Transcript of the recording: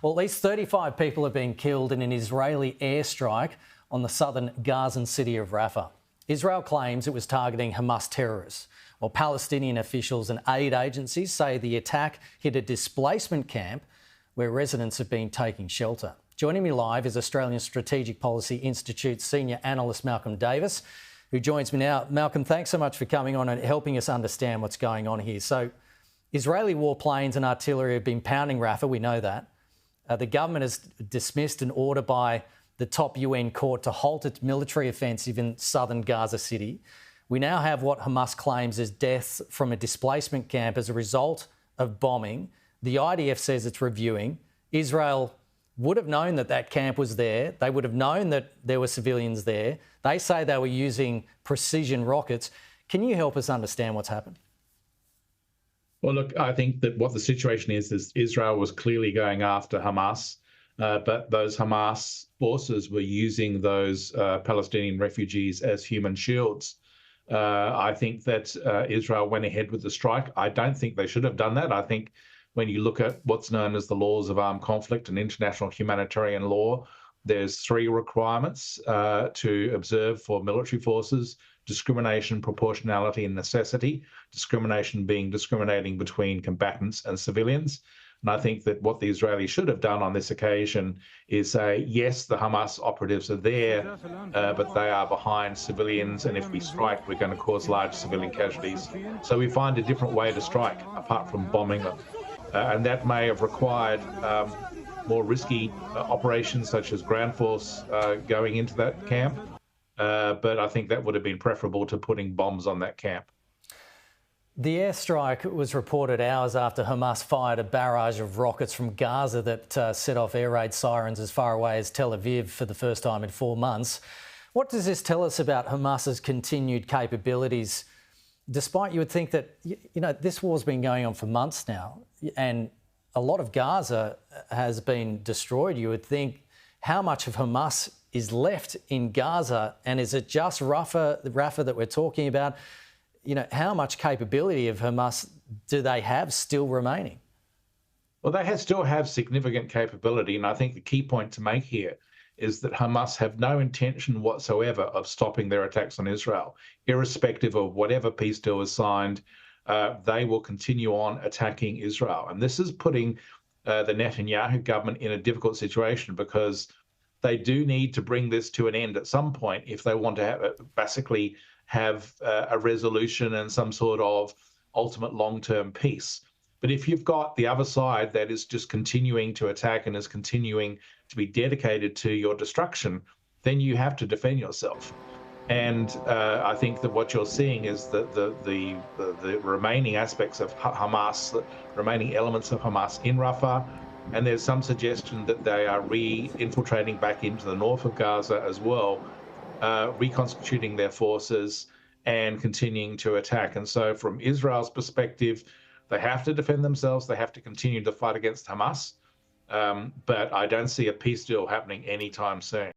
Well, at least 35 people have been killed in an Israeli airstrike on the southern Gazan city of Rafah. Israel claims it was targeting Hamas terrorists, while Palestinian officials and aid agencies say the attack hit a displacement camp where residents have been taking shelter. Joining me live is Australian Strategic Policy Institute senior analyst Malcolm Davis, who joins me now. Malcolm, thanks so much for coming on and helping us understand what's going on here. So, Israeli warplanes and artillery have been pounding Rafah, we know that. The government has dismissed an order by the top UN court to halt its military offensive in southern Gaza City. We now have what Hamas claims is deaths from a displacement camp as a result of bombing. The IDF says it's reviewing. Israel would have known that that camp was there. They would have known that there were civilians there. They say they were using precision rockets. Can you help us understand what's happened? Well, look, I think that what the situation is Israel was clearly going after Hamas, but those Hamas forces were using those Palestinian refugees as human shields. I think that Israel went ahead with the strike. I don't think they should have done that. I think when you look at what's known as the laws of armed conflict and international humanitarian law, there's three requirements to observe for military forces: discrimination, proportionality, and necessity. Discrimination being discriminating between combatants and civilians. And I think that what the Israelis should have done on this occasion is say, yes, the Hamas operatives are there, but they are behind civilians, and if we strike, we're going to cause large civilian casualties. So we find a different way to strike, apart from bombing them. And that may have required more risky operations, such as ground force going into that camp. But I think that would have been preferable to putting bombs on that camp. The airstrike was reported hours after Hamas fired a barrage of rockets from Gaza that set off air raid sirens as far away as Tel Aviv for the first time in 4 months. What does this tell us about Hamas's continued capabilities, despite you would think that, this war's been going on for months now and a lot of Gaza has been destroyed? You would think, how much of Hamas is left in Gaza, and is it just Rafah that we're talking about? How much capability of Hamas do they have still remaining? Well, they still have significant capability, and I think the key point to make here is that Hamas have no intention whatsoever of stopping their attacks on Israel. Irrespective of whatever peace deal is signed, they will continue on attacking Israel. And this is putting the Netanyahu government in a difficult situation, because they do need to bring this to an end at some point if they want to basically have a resolution and some sort of ultimate long-term peace. But if you've got the other side that is just continuing to attack and is continuing to be dedicated to your destruction, then you have to defend yourself. And I think that what you're seeing is that the remaining aspects of Hamas, the remaining elements of Hamas in Rafah, and there's some suggestion that they are reinfiltrating back into the north of Gaza as well, reconstituting their forces and continuing to attack. And so from Israel's perspective, they have to defend themselves. They have to continue to fight against Hamas. But I don't see a peace deal happening anytime soon.